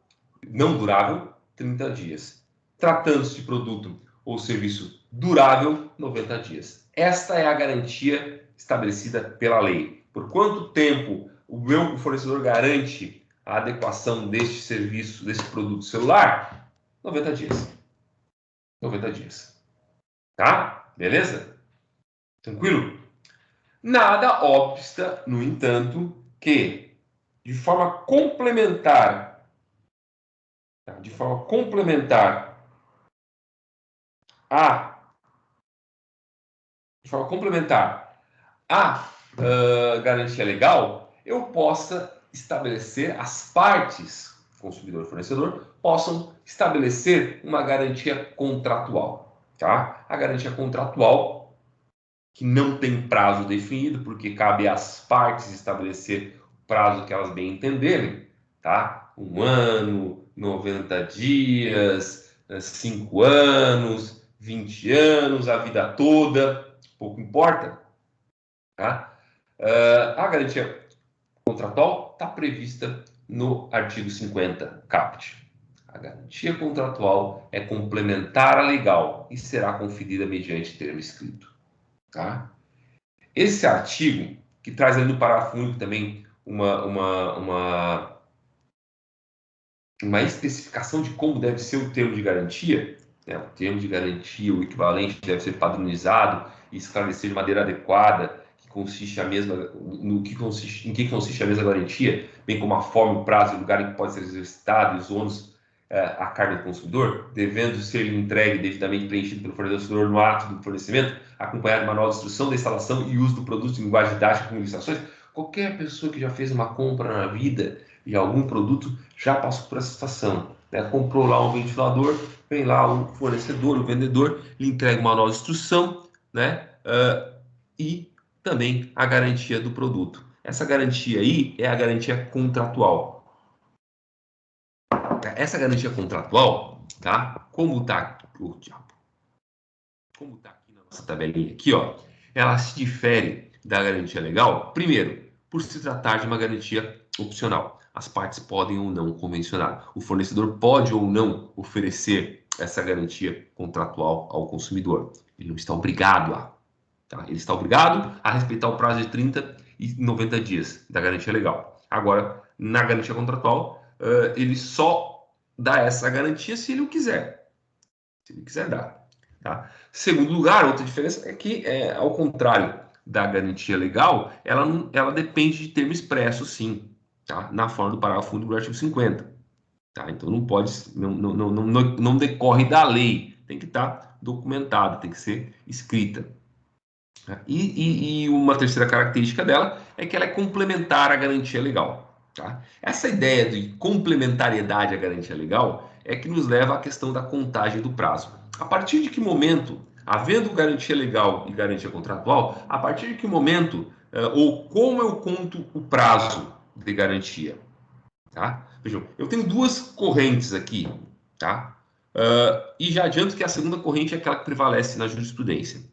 não durável, 30 dias. Tratando-se de produto ou serviço durável, 90 dias. Esta é a garantia estabelecida pela lei. Por quanto tempo o meu fornecedor garante a adequação deste serviço, desse produto celular? 90 dias. 90 dias. Tá? Beleza? Tranquilo? Nada obsta, no entanto, que de forma complementar a garantia legal, eu possa estabelecer, as partes, consumidor e fornecedor, possam estabelecer uma garantia contratual. Tá? A garantia contratual, que não tem prazo definido, porque cabe às partes estabelecer o prazo que elas bem entenderem, tá? 1 ano, 90 dias, 5 anos, 20 anos, a vida toda, pouco importa, tá? A garantia contratual está prevista no artigo 50, caput. A garantia contratual é complementar à legal e será conferida mediante termo escrito. Tá? Esse artigo, que traz ali no parágrafo único também uma especificação de como deve ser o termo de garantia, né? O termo de garantia, o equivalente, deve ser padronizado e esclarecer de maneira adequada em que consiste a mesma garantia, bem como a forma, o prazo e o lugar em que pode ser exercitado e os ônus a carga do consumidor, devendo ser entregue devidamente preenchido pelo fornecedor no ato do fornecimento, acompanhado de manual de instrução da instalação e uso do produto em linguagem didática com ilustrações. Qualquer pessoa que já fez uma compra na vida de algum produto já passou por essa situação. Né? Comprou lá um ventilador, vem lá o fornecedor, o vendedor, lhe entrega o manual de instrução, né? E também a garantia do produto. Essa garantia aí é a garantia contratual. Essa garantia contratual, tá? Como tá aqui na nossa tabelinha aqui, ó, ela se difere da garantia legal, primeiro, por se tratar de uma garantia opcional. As partes podem ou não convencionar. O fornecedor pode ou não oferecer essa garantia contratual ao consumidor. Ele não está obrigado a. Tá? Ele está obrigado a respeitar o prazo de 30 e 90 dias da garantia legal. Agora, na garantia contratual, ele só dá essa garantia se ele o quiser. Se ele quiser dar. Tá? Segundo lugar, outra diferença é que, ao contrário da garantia legal, ela depende de termo expresso, sim, tá? Na forma do parágrafo 1 do artigo 50. Tá? Então não decorre da lei, tem que estar documentado, tem que ser escrita. E uma terceira característica dela é que ela é complementar à garantia legal. Tá? Essa ideia de complementariedade à garantia legal é que nos leva à questão da contagem do prazo. A partir de que momento, havendo garantia legal e garantia contratual, a partir de que momento ou como eu conto o prazo de garantia? Tá? Vejam, eu tenho duas correntes aqui, tá? E já adianto que a segunda corrente é aquela que prevalece na jurisprudência.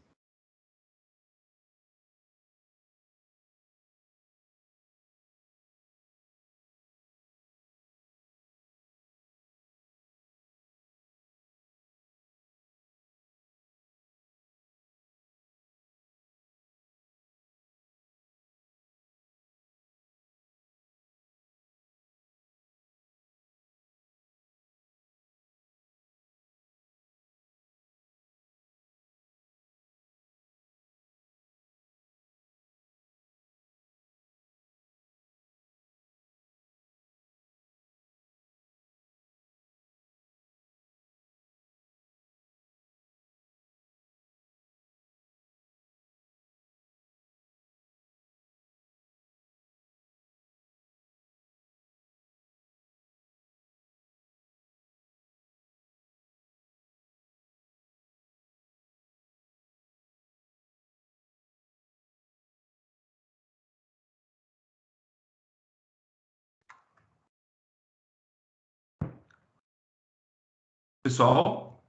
Pessoal,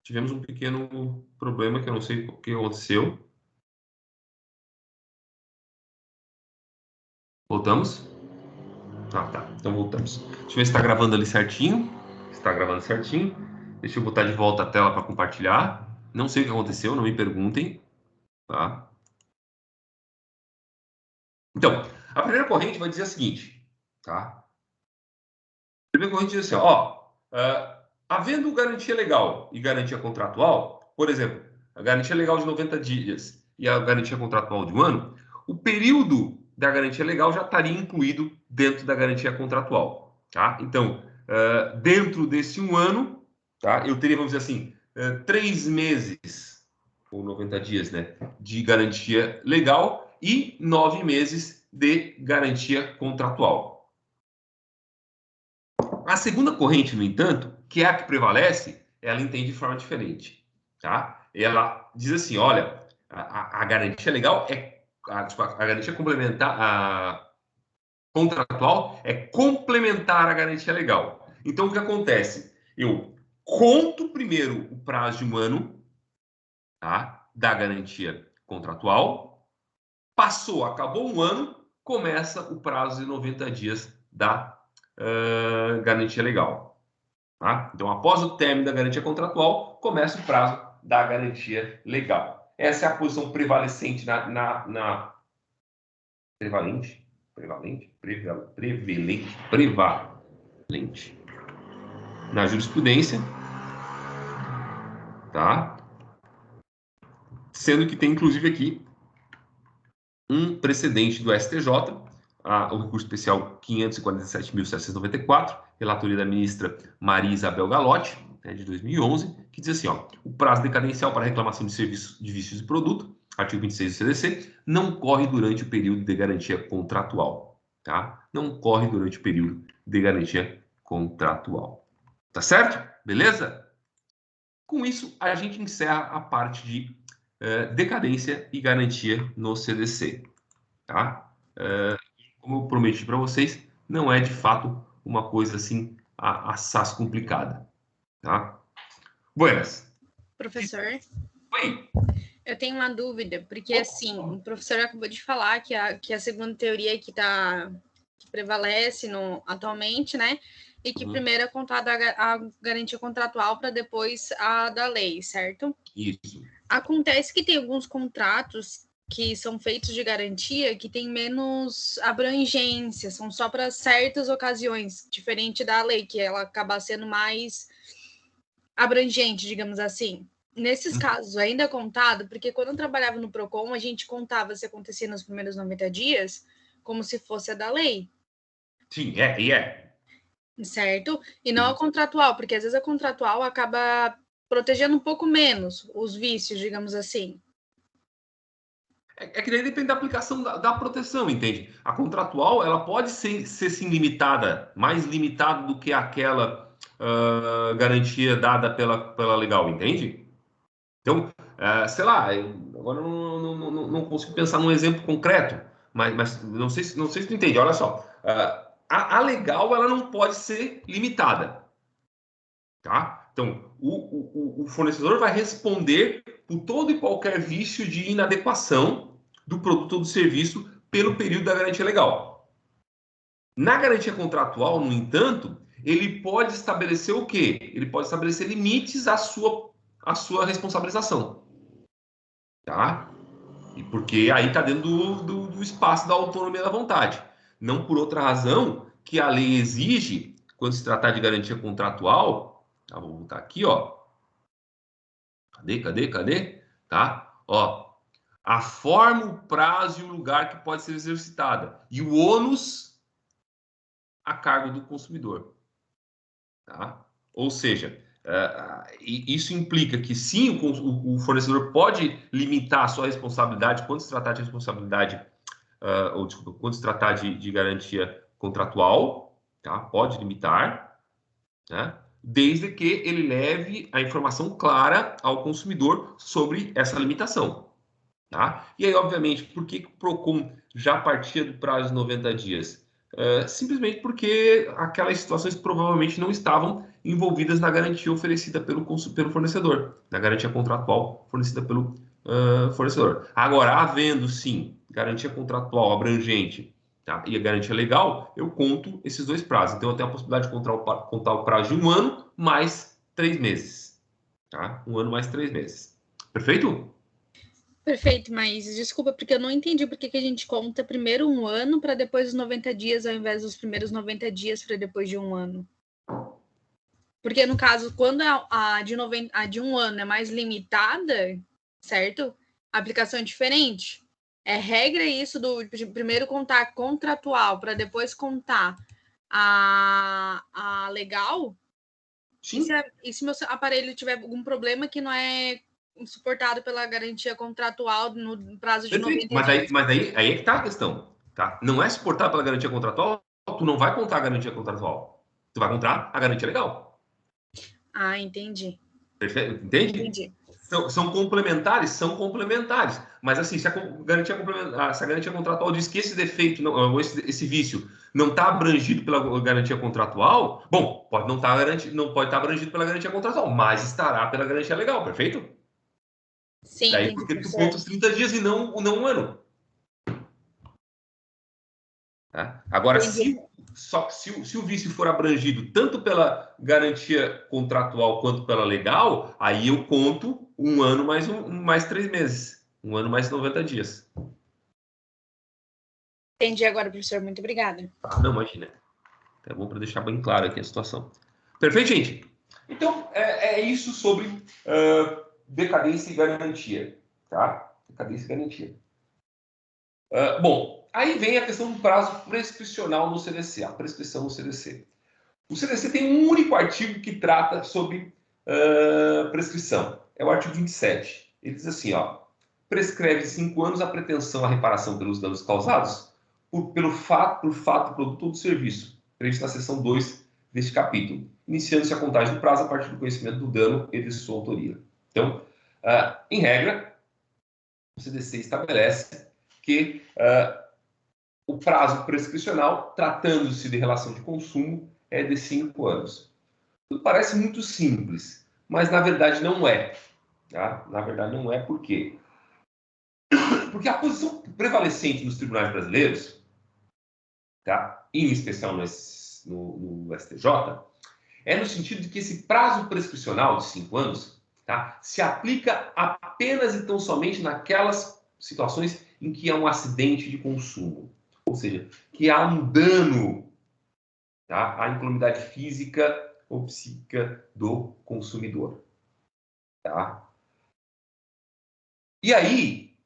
tivemos um pequeno problema que eu não sei o que aconteceu. Voltamos? Ah, tá. Então voltamos. Deixa eu ver se está gravando ali certinho. Está gravando certinho. Deixa eu botar de volta a tela para compartilhar. Não sei o que aconteceu, não me perguntem. Tá? Então, a primeira corrente vai dizer o seguinte, tá? A primeira corrente diz assim, havendo garantia legal e garantia contratual, por exemplo, a garantia legal de 90 dias e a garantia contratual de 1 ano, o período da garantia legal já estaria incluído dentro da garantia contratual, tá? Então, dentro desse 1 ano, tá? Eu teria, vamos dizer assim, 3 meses ou 90 dias, né, de garantia legal e 9 meses de garantia contratual. A segunda corrente, no entanto, que é a que prevalece, ela entende de forma diferente, tá? Ela diz assim, olha, a garantia legal a garantia complementar, a contratual é complementar a garantia legal. Então, o que acontece? Eu conto primeiro o prazo de 1 ano, tá? Da garantia contratual, acabou 1 ano, começa o prazo de 90 dias da garantia legal. Tá? Então, após o término da garantia contratual, começa o prazo da garantia legal. Essa é a posição prevalecente prevalente na jurisprudência, tá? Sendo que tem inclusive aqui um precedente do STJ, o recurso especial 547.794, relatoria da ministra Maria Isabel Galotti, de 2011, que diz assim, o prazo decadencial para reclamação de serviços de vícios de produto, artigo 26 do CDC, não corre durante o período de garantia contratual, tá? Não corre durante o período de garantia contratual. Tá certo? Beleza? Com isso, a gente encerra a parte de decadência e garantia no CDC, tá? Como eu prometi para vocês, não é de fato uma coisa assim assaz complicada, tá? Buenas. Professor, Oi. eu tenho uma dúvida, porque assim, o professor acabou de falar que a segunda teoria que prevalece atualmente, né? E que primeiro é contada a garantia contratual para depois a da lei, certo? Isso. Acontece que tem alguns contratos que são feitos de garantia que tem menos abrangência, são só para certas ocasiões, diferente da lei, que ela acaba sendo mais abrangente, digamos assim. Nesses casos, ainda é contado, porque quando eu trabalhava no PROCON, a gente contava se acontecia nos primeiros 90 dias como se fosse a da lei. Sim, é. Certo? E não a contratual, porque às vezes a contratual acaba protegendo um pouco menos os vícios, digamos assim. É que daí depende da aplicação da proteção, entende? A contratual, ela pode ser sim limitada, mais limitada do que aquela garantia dada pela legal, entende? Então, sei lá, agora não consigo pensar num exemplo concreto, mas não sei se tu entende. Olha só, a legal, ela não pode ser limitada, tá? Então, o fornecedor vai responder por todo e qualquer vício de inadequação do produto ou do serviço pelo período da garantia legal. Na garantia contratual, no entanto, ele pode estabelecer o quê? Ele pode estabelecer limites à sua responsabilização. Tá? E porque aí está dentro do espaço da autonomia da vontade. Não por outra razão que a lei exige, quando se tratar de garantia contratual, tá? Vou botar aqui, ó. Cadê? Tá? Ó, a forma, o prazo e o lugar que pode ser exercitada. E o ônus a cargo do consumidor. Tá? Ou seja, isso implica que sim, o fornecedor pode limitar a sua responsabilidade quando se tratar de responsabilidade, ou desculpa, quando se tratar de garantia contratual, tá? Pode limitar, né? Desde que ele leve a informação clara ao consumidor sobre essa limitação. Tá? E aí, obviamente, por que o PROCON já partia do prazo de 90 dias? Simplesmente porque aquelas situações provavelmente não estavam envolvidas na garantia oferecida pelo fornecedor, na garantia contratual fornecida pelo fornecedor. Agora, havendo sim garantia contratual abrangente, tá? E a garantia legal, eu conto esses dois prazos. Então, eu tenho a possibilidade de contar o prazo de 1 ano mais 3 meses. Tá? 1 ano mais 3 meses. Perfeito? Perfeito, mas desculpa, porque eu não entendi por que a gente conta primeiro 1 ano para depois os 90 dias, ao invés dos primeiros 90 dias para depois de 1 ano. Porque, no caso, quando a de 1 ano é mais limitada, certo? A aplicação é diferente. É regra isso do primeiro contar contratual para depois contar a legal? Sim. E se meu aparelho tiver algum problema que não é suportado pela garantia contratual no prazo de Perfeito. 90 dias? Mas aí é que está a questão. Tá? Não é suportado pela garantia contratual, tu não vai contar a garantia contratual. Tu vai contar a garantia legal. Ah, entendi. Perfeito? Entende? Entendi. São complementares? São complementares. Mas assim, se a garantia contratual diz que esse defeito, não, esse vício, não está abrangido pela garantia contratual, bom, pode não estar abrangido pela garantia contratual, mas estará pela garantia legal, perfeito? Sim, Daí entendi, porque tu professor. conta os 30 dias e não 1 ano. Tá? Agora, Entendi. se o vício for abrangido tanto pela garantia contratual quanto pela legal, aí eu conto 1 ano mais 3 meses. 1 ano mais 90 dias. Entendi agora, professor. Muito obrigada. Tá? Não, imagina. É bom para deixar bem claro aqui a situação. Perfeito, gente? Então, é isso sobre decadência e garantia. Tá? Decadência e garantia. Bom, aí vem a questão do prazo prescricional no CDC, a prescrição no CDC. O CDC tem um único artigo que trata sobre prescrição. É o artigo 27. Ele diz assim, ó, prescreve 5 anos a pretensão à reparação pelos danos causados por fato do produto ou do serviço, previsto na seção 2 deste capítulo, iniciando-se a contagem do prazo a partir do conhecimento do dano e de sua autoria. Então, em regra, o CDC estabelece que o prazo prescricional, tratando-se de relação de consumo, é de 5 anos. Tudo parece muito simples, mas na verdade não é. Tá? Na verdade não é por quê? Porque a posição prevalecente nos tribunais brasileiros, tá? Em especial no STJ, é no sentido de que esse prazo prescricional de 5 anos, tá? Se aplica apenas e tão somente naquelas situações em que há um acidente de consumo, ou seja, que há um dano, tá, à incolumidade física ou psíquica do consumidor. Tá? E aí,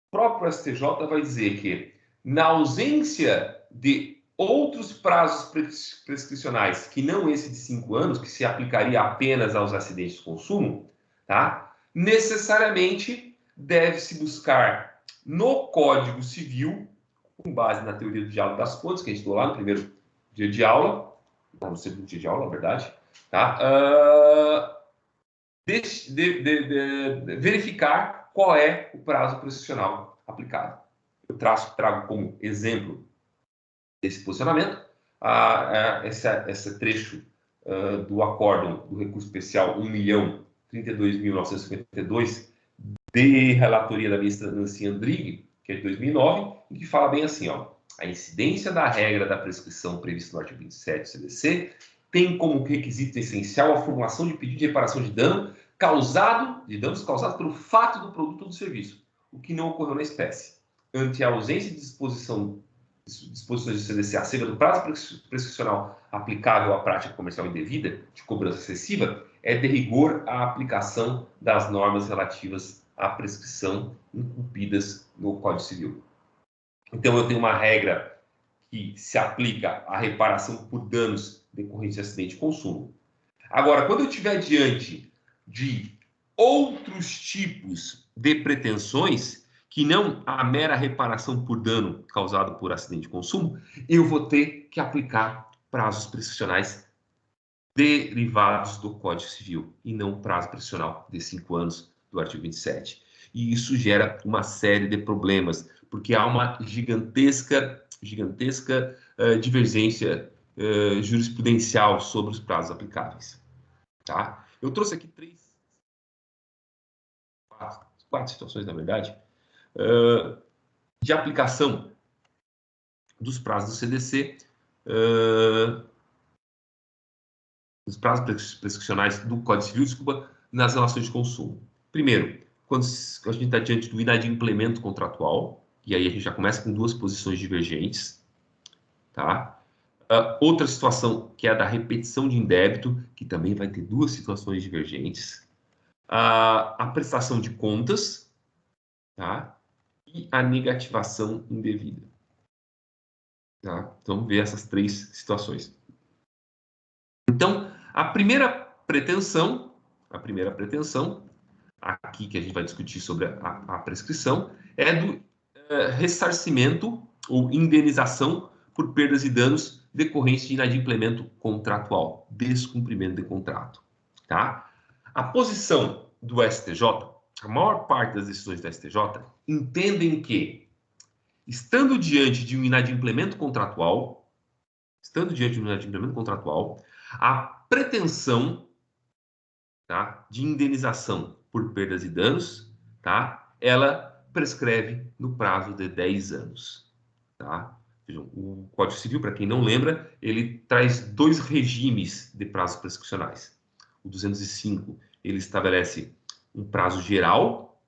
o próprio STJ vai dizer que, na ausência de outros prazos prescricionais, que não esse de 5 anos, que se aplicaria apenas aos acidentes de consumo, tá? Necessariamente deve-se buscar no Código Civil, com base na teoria do diálogo das fontes, que a gente estudou lá no primeiro dia de aula, no segundo dia de aula, na verdade, tá? Verificar qual é o prazo prescricional aplicado. Eu trago como exemplo desse posicionamento esse trecho do acórdão do recurso especial 1.032.952 de relatoria da ministra Nancy Andrighi, que é de 2009, em que fala bem assim, ó, a incidência da regra da prescrição prevista no artigo 27 do CDC tem como requisito essencial a formulação de pedido de reparação de danos causados pelo fato do produto ou do serviço, o que não ocorreu na espécie. Ante a ausência de disposições do CDC acerca do prazo prescricional aplicável à prática comercial indevida de cobrança excessiva, é de rigor a aplicação das normas relativas à prescrição incumpridas no Código Civil. Então, eu tenho uma regra que se aplica à reparação por danos decorrentes de acidente de consumo. Agora, quando eu estiver diante de outros tipos de pretensões, que não a mera reparação por dano causado por acidente de consumo, eu vou ter que aplicar prazos prescricionais derivados do Código Civil e não prazo prescricional de 5 anos do artigo 27. E isso gera uma série de problemas, porque há uma gigantesca divergência jurisprudencial sobre os prazos aplicáveis. Tá? Eu trouxe aqui quatro situações, na verdade, de aplicação dos prazos do CDC, dos prazos prescricionais do Código Civil, desculpa, nas relações de consumo. Primeiro, quando a gente está diante do inadimplemento contratual, e aí a gente já começa com duas posições divergentes, tá? Outra situação, que é a da repetição de indébito, que também vai ter duas situações divergentes. A prestação de contas, tá? E a negativação indevida. Tá? Então, vamos ver essas três situações. Então, a primeira pretensão, aqui que a gente vai discutir sobre a prescrição, é do ressarcimento ou indenização por perdas e danos decorrentes de inadimplemento contratual, descumprimento de contrato. Tá? A posição do STJ, a maior parte das decisões do STJ, entendem que, estando diante de um inadimplemento contratual, a pretensão, tá, de indenização por perdas e danos, tá, ela prescreve no prazo de 10 anos. Tá? Vejam, o Código Civil, para quem não lembra, ele traz dois regimes de prazos prescricionais. O 205, ele estabelece um prazo geral,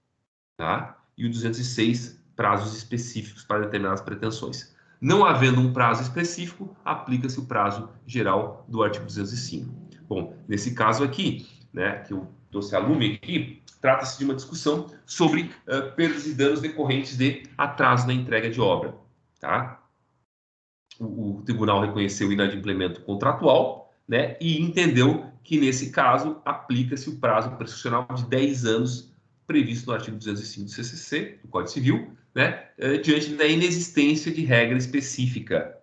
tá? E o 206, prazos específicos para determinadas pretensões. Não havendo um prazo específico, aplica-se o prazo geral do artigo 205. Bom, nesse caso aqui, né, que eu trouxe a lume aqui, trata-se de uma discussão sobre perdas e danos decorrentes de atraso na entrega de obra. Tá? O tribunal reconheceu o inadimplemento contratual, né, e entendeu que, nesse caso, aplica-se o prazo prescricional de 10 anos previsto no artigo 205 do CCC, do Código Civil, né, diante da inexistência de regra específica.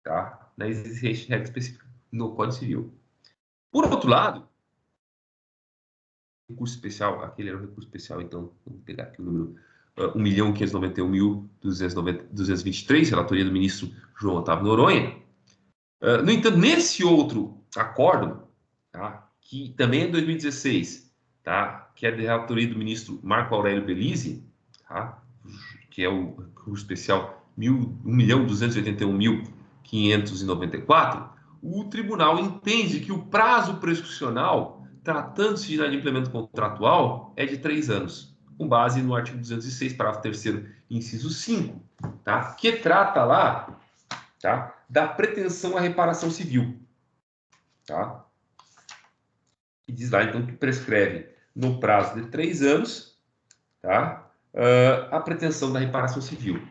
Tá? Da existência de regra específica no Código Civil. Por outro lado, recurso especial, aquele era o recurso especial, então, vamos pegar aqui o número 1.591.223, relatoria do ministro João Otávio Noronha. No entanto, nesse outro acórdão, tá, que também é de 2016, tá, que é de relatoria do ministro Marco Aurélio Belize, tá, que é o recurso especial 1.281.594, o tribunal entende que o prazo prescricional, tratando-se de inadimplemento contratual, é de 3 anos. com base no artigo 206, parágrafo 3º, inciso 5, tá? Que trata lá, tá, da pretensão à reparação civil. Tá? E diz lá, então, que prescreve no prazo de 3 anos, tá? A pretensão da reparação civil.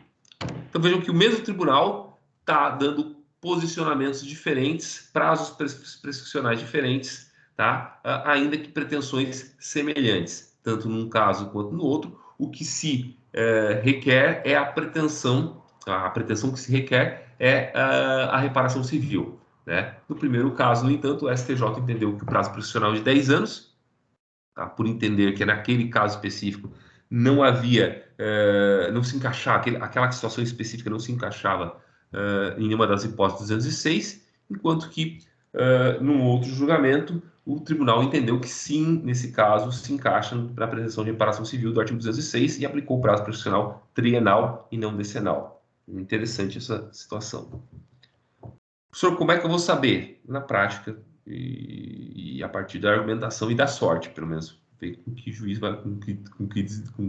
Então, vejam que o mesmo tribunal está dando posicionamentos diferentes, prazos prescricionais diferentes, tá? Ainda que pretensões semelhantes, tanto num caso quanto no outro. O que se requer é a pretensão que se requer é a reparação civil. Né? No primeiro caso, no entanto, o STJ entendeu que o prazo prescricional é de 10 anos, tá? Por entender que naquele caso específico não havia, não se encaixava, aquela situação específica não se encaixava em nenhuma das hipóteses 206, enquanto que, num outro julgamento, o tribunal entendeu que sim, nesse caso, se encaixa na pretensão de reparação civil do artigo 206 e aplicou o prazo prescricional trienal e não decenal. Interessante essa situação. Professor, como é que eu vou saber? Na prática e a partir da argumentação e da sorte, pelo menos, ver com que juiz vai, com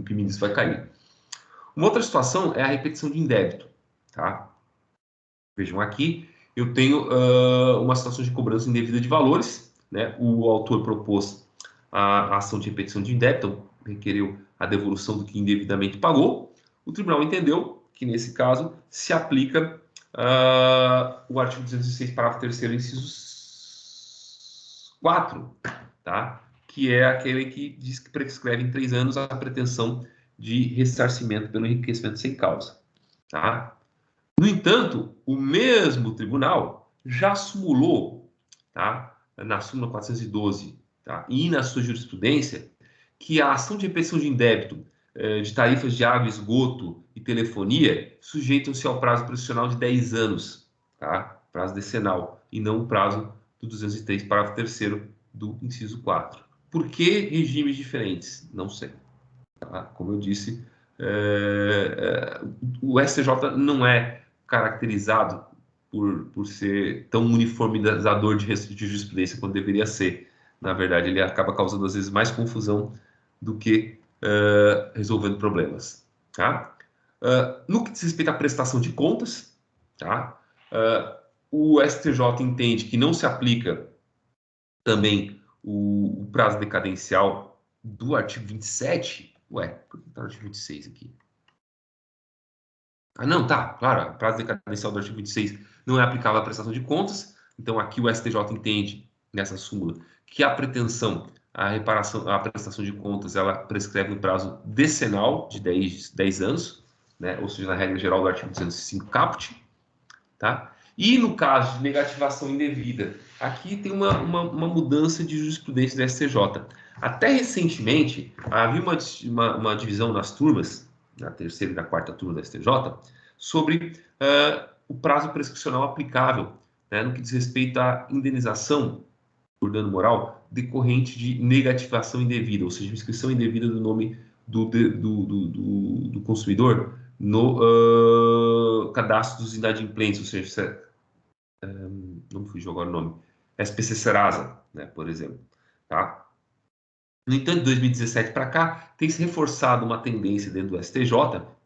que ministro vai cair. Uma outra situação é a repetição de indébito, tá? Vejam aqui, eu tenho uma situação de cobrança indevida de valores, né? O autor propôs a ação de repetição de indébito, então requereu a devolução do que indevidamente pagou. O tribunal entendeu que, nesse caso, se aplica o artigo 206, parágrafo 3º, inciso 4, tá? Que é aquele que diz que prescreve em 3 anos a pretensão de ressarcimento pelo enriquecimento sem causa. Tá? No entanto, o mesmo tribunal já sumulou, tá? Na súmula 412, tá? E na sua jurisprudência, que a ação de repetição de indébito de tarifas de água, esgoto e telefonia sujeitam-se ao prazo prescricional de 10 anos, tá? Prazo decenal, e não o prazo do 203, parágrafo 3º do inciso 4. Por que regimes diferentes? Não sei. Tá? Como eu disse, o STJ não é caracterizado por ser tão uniformizador de jurisprudência quanto deveria ser. Na verdade, ele acaba causando, às vezes, mais confusão do que resolvendo problemas. Tá? No que diz respeito à prestação de contas, tá? O STJ entende que não se aplica também o prazo decadencial do artigo 27. Ué, por que está no artigo 26 aqui? Ah, não, tá, claro, o prazo decadencial do artigo 26 não é aplicável à prestação de contas, então aqui o STJ entende, nessa súmula, que a pretensão, a reparação, a prestação de contas, ela prescreve no prazo decenal de 10 anos, né? Ou seja, na regra geral do artigo 205 caput, tá? E no caso de negativação indevida, aqui tem uma mudança de jurisprudência do STJ. Até recentemente, havia uma divisão nas turmas, na terceira e na quarta turma da STJ, sobre o prazo prescricional aplicável, né, no que diz respeito à indenização por dano moral decorrente de negativação indevida, ou seja, inscrição indevida do nome do consumidor no cadastro dos inadimplentes, ou seja, não me fugiu agora o nome, SPC Serasa, né, por exemplo. Tá? No entanto, de 2017 para cá, tem se reforçado uma tendência dentro do STJ,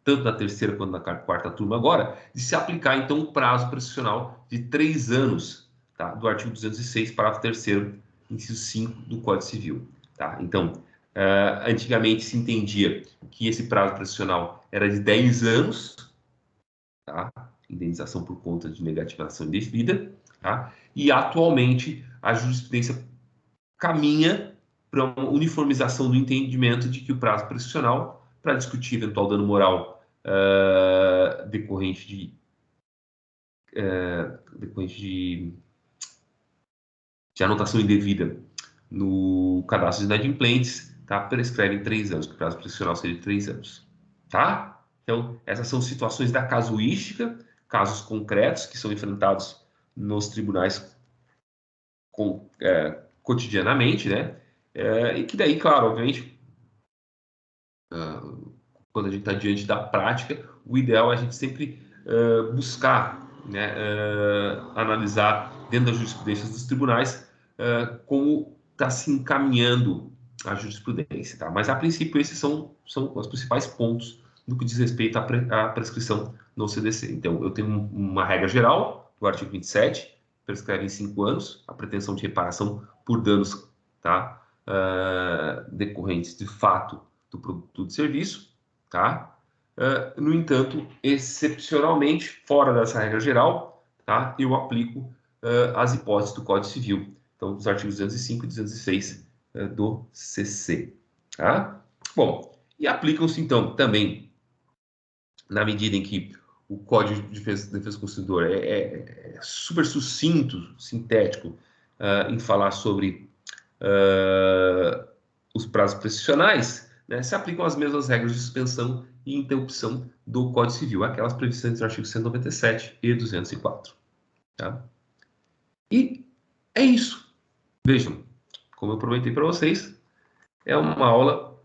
tanto na terceira quanto na quarta turma agora, de se aplicar, então, um prazo prescricional de 3 anos, tá? Do artigo 206, parágrafo 3º, inciso 5 do Código Civil. Tá? Então, antigamente se entendia que esse prazo prescricional era de 10 anos, tá? Indenização por conta de negativação indevida, tá? E atualmente a jurisprudência caminha para uma uniformização do entendimento de que o prazo prescricional para discutir eventual dano moral decorrente de anotação indevida no cadastro de inadimplentes, tá? Prescreve em 3 anos, que o prazo prescricional seria de 3 anos. Tá? Então, essas são situações da casuística, casos concretos que são enfrentados nos tribunais cotidianamente, né? E que daí, claro, obviamente, quando a gente está diante da prática, o ideal é a gente sempre buscar, né, analisar dentro das jurisprudências dos tribunais como está se encaminhando a jurisprudência, tá? Mas, a princípio, esses são os principais pontos no que diz respeito à prescrição no CDC. Então, eu tenho uma regra geral do artigo 27, prescreve em 5 anos a pretensão de reparação por danos, tá? Decorrentes de fato do produto de serviço, tá? No entanto, excepcionalmente, fora dessa regra geral, tá? Eu aplico as hipóteses do Código Civil. Então, os artigos 205 e 206 do CC. Tá? Bom, e aplicam-se, então, também, na medida em que o Código de Defesa do Consumidor é super sucinto, sintético, em falar sobre os prazos prescricionais, né, se aplicam as mesmas regras de suspensão e interrupção do Código Civil, aquelas previstas nos artigos 197 e 204. Tá? E é isso. Vejam, como eu prometi para vocês, é uma aula